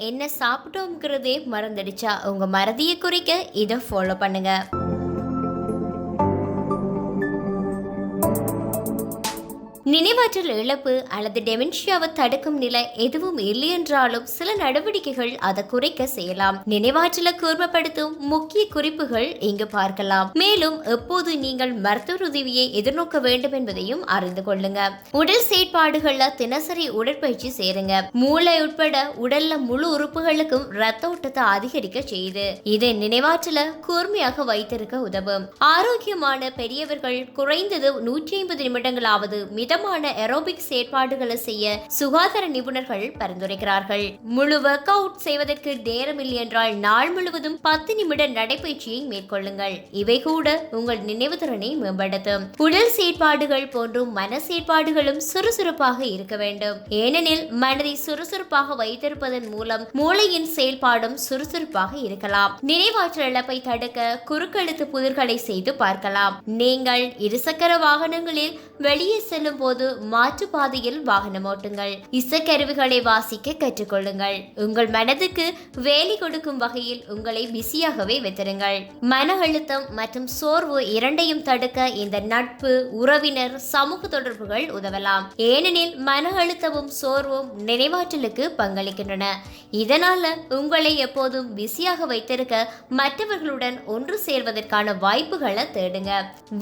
என்ன சாப்பிட்டோம்ங்கிறதே மறந்துடுச்சா? உங்க மறதியை குறிக்க இதை ஃபாலோ பண்ணுங்க. நினைவாற்றல் இழப்பு அல்லது டெமென்ஷியாவை தடுக்கும் நிலை எதுவும் இல்லை என்றாலும் சில நடவடிக்கைகள் அதை குறைக்க செய்யலாம். நினைவாற்றலை கூர்மைப்படுத்தும் முக்கிய குறிப்புகள் இங்கு பார்க்கலாம். மேலும் எப்போது நீங்கள் மருத்துவ உதவியை எதிர்நோக்க வேண்டும் என்பதையும் அறிந்து கொள்ளுங்க. உடல் செயற்பாடுகள்ல தினசரி உடற்பயிற்சி சேருங்க. மூளை உட்பட உடல்ல முழு உறுப்புகளுக்கும் ரத்த ஓட்டத்தை அதிகரிக்க செய்யுது. இது நினைவாற்றலை கூர்மையாக வைத்திருக்க உதவும். ஆரோக்கியமான பெரியவர்கள் குறைந்தது 150 நிமிடங்களாவது மிதமான ஏரோபிக் செயற்பாடுகளை செய்ய சுகாதார நிபுணர்கள் பரிந்துரைக்கிறார்கள். முழு ஒர்க் அவுட் செய்வதற்கு நேரம் இல்லை என்றால் நாள் முழுவதும் 10 நிமிட நடைபயிற்சியை மேற்கொள்ளுங்கள். இவை கூட உங்கள் நினைவு திறனை மேம்படுத்தும். உடல் செயற்பாடுகள் போன்றும் மன செயற்பாடுகளும் சுறுசுறுப்பாக இருக்க வேண்டும். ஏனெனில் மனதை சுறுசுறுப்பாக வைத்திருப்பதன் மூலம் மூளையின் செயல்பாடும் சுறுசுறுப்பாக இருக்கலாம். நினைவாற்றல் இழப்பை தடுக்க குறுக்கெழுத்து புதிர்களை செய்து பார்க்கலாம். நீங்கள் இருசக்கர வாகனங்களில் வெளியே செல்லும் போது மாற்று பாதையில் வாகனம் ஓட்டுங்கள். இசைக்கருவிகளை வாசிக்க கற்றுக்கொள்ளுங்கள். உங்கள் மனதுக்கு வேலை கொடுக்கும் வகையில் உங்களை பிஸியாகவே வைத்திருங்கள். மன அழுத்தம் மற்றும் சோர்வு இரண்டையும் தடுக்க இந்த நட்பு, உறவினர், சமூக தொடர்புகள் உதவலாம். ஏனெனில் மன அழுத்தமும் சோர்வும் நினைவாற்றலுக்கு பங்களிக்கின்றன. இதனால உங்களை எப்போதும் பிஸியாக வைத்திருக்க மற்றவர்களுடன் ஒன்று சேர்வதற்கான வாய்ப்புகளை தேடுங்க.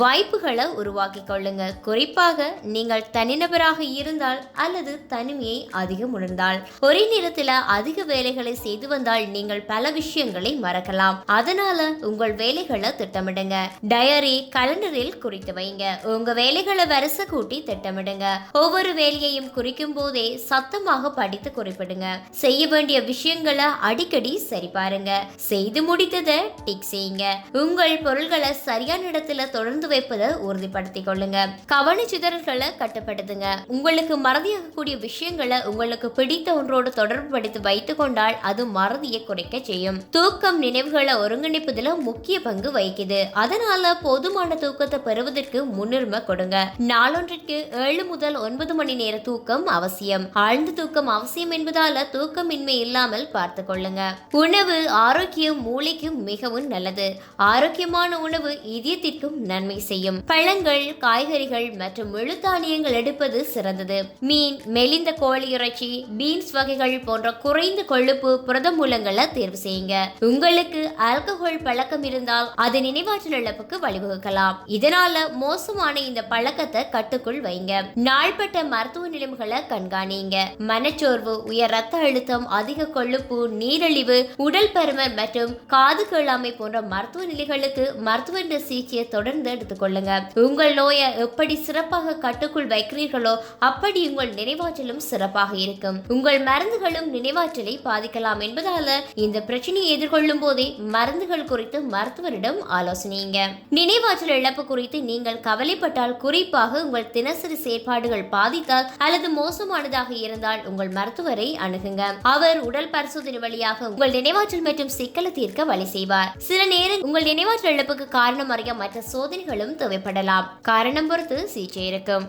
வாய்ப்புகளை உருவாக்கி கொள்ளுங்க. குறிப்பாக நீங்கள் தனிநபராக இருந்தால் அல்லது தனிமையை அதிகம் உணர்ந்தால். ஒரே நேரத்தில் அதிக வேலைகளை செய்து வந்தால் நீங்கள் பல விஷயங்களை மறக்கலாம். அதனால உங்கள் வேலைகளை திட்டமிடுங்க. டயரி, கலண்டரில் குறித்து வைங்க. உங்க வேலைகளை வரிசை கூட்டி திட்டமிடுங்க. ஒவ்வொரு வேலையையும் குறிக்கும் போதே சத்தமாக படித்து குறிப்பிடுங்க. செய்ய வேண்டிய விஷயங்களை அடிக்கடி சரி பாருங்க. செய்து முடித்ததை டிக் செய்யுங்க. உங்கள் பொருள்களை சரியான இடத்துல தொடர்ந்து வைப்பதை உறுதிப்படுத்திக் கொள்ளுங்க. கவனச்சிதறல்களை கட்டுப்படுத்துங்க. உங்களுக்கு மறதியாகக்கூடிய விஷயங்களை உங்களுக்கு பிடித்த ஒன்றோடு தொடர்பு படுத்தி வைத்துக் கொண்டால் அது மறதியை குறைக்க செய்யும். தூக்கம் நினைவுகளை ஒருங்கிணைப்பதில் முக்கிய பங்கு வகிக்குது. அதனால போதுமான தூக்கத்தை பெறுவதற்கு முன்னுரிமை கொடுங்க. நாளொன்றிற்கு 7 முதல் 9 மணி நேர தூக்கம் அவசியம். ஆழ்ந்த தூக்கம் அவசியம் என்பதால தூக்கமின்மை இல்லாமல் பார்த்து கொள்ளுங்க. உணவு ஆரோக்கியம் மூளைக்கும் மிகவும் நல்லது. ஆரோக்கியமான உணவு இதயத்திற்கும் நன்மை செய்யும். பழங்கள், காய்கறிகள் மற்றும் முழு தானியங்கள் எடுப்பது சிறந்தது. மீன், மெலிந்த கோழி இறைச்சி, பீன்ஸ் வகைகள் போன்ற குறைந்த கொழுப்பு புரத மூலங்களை தேர்வு செய்யுங்க. உங்களுக்கு ஆல்கஹால் பழக்கம் இருந்தால் அது நினைவாற்றல் இழப்புக்கு வழிவகுக்கலாம். இதனால மோசமான இந்த பழக்கத்தை கட்டுக்குள் வைங்க. நாள்பட்ட மருத்துவ நிலைமைகளை கண்காணிங்க. மனச்சோர்வு, உயர் ரத்த அழுத்தம், அதிக கொழுப்பு, நீரிழிவு, உடல் பருமன் மற்றும் காது கேளாமை போன்ற மருத்துவ நிலைகளுக்கு மருத்துவ சிகிச்சையை தொடர்ந்து எடுத்துக்கொள்ளுங்க. உங்கள் நோயை எப்படி சிறப்பாக கட்டுக்குள் வைக்கிறீர்களோ அப்படி உங்கள் நினைவாற்றலும் சிறப்பாக இருக்கும். உங்கள் மருந்துகளும் நினைவாற்றலை பாதிக்கலாம் என்பதால இந்த பிரச்சனையை எதிர்கொள்ளும் போதே மருந்துகள் குறித்து மருத்துவரிடம் ஆலோசனைங்க. நினைவாற்றல் இழப்பு குறித்து நீங்கள் கவலைப்பட்டால், குறிப்பாக உங்கள் தினசரி செயற்பாடுகள் பாதித்தால் அல்லது மோசமானதாக இருந்தால் உங்கள் மருத்துவரை அணுகுங்க. அவர் உடல் பரிசோதனை வழியாக உங்கள் நினைவாற்றல் மற்றும் சிக்கலை தீர்க்க வழி செய்வார். சில நேரம் உங்கள் நினைவாற்றல் இழப்புக்கு காரணம் அறிய மற்ற சோதனைகளும் தேவைப்படலாம். காரணம் பொறுத்து சிகிச்சை இருக்கும்.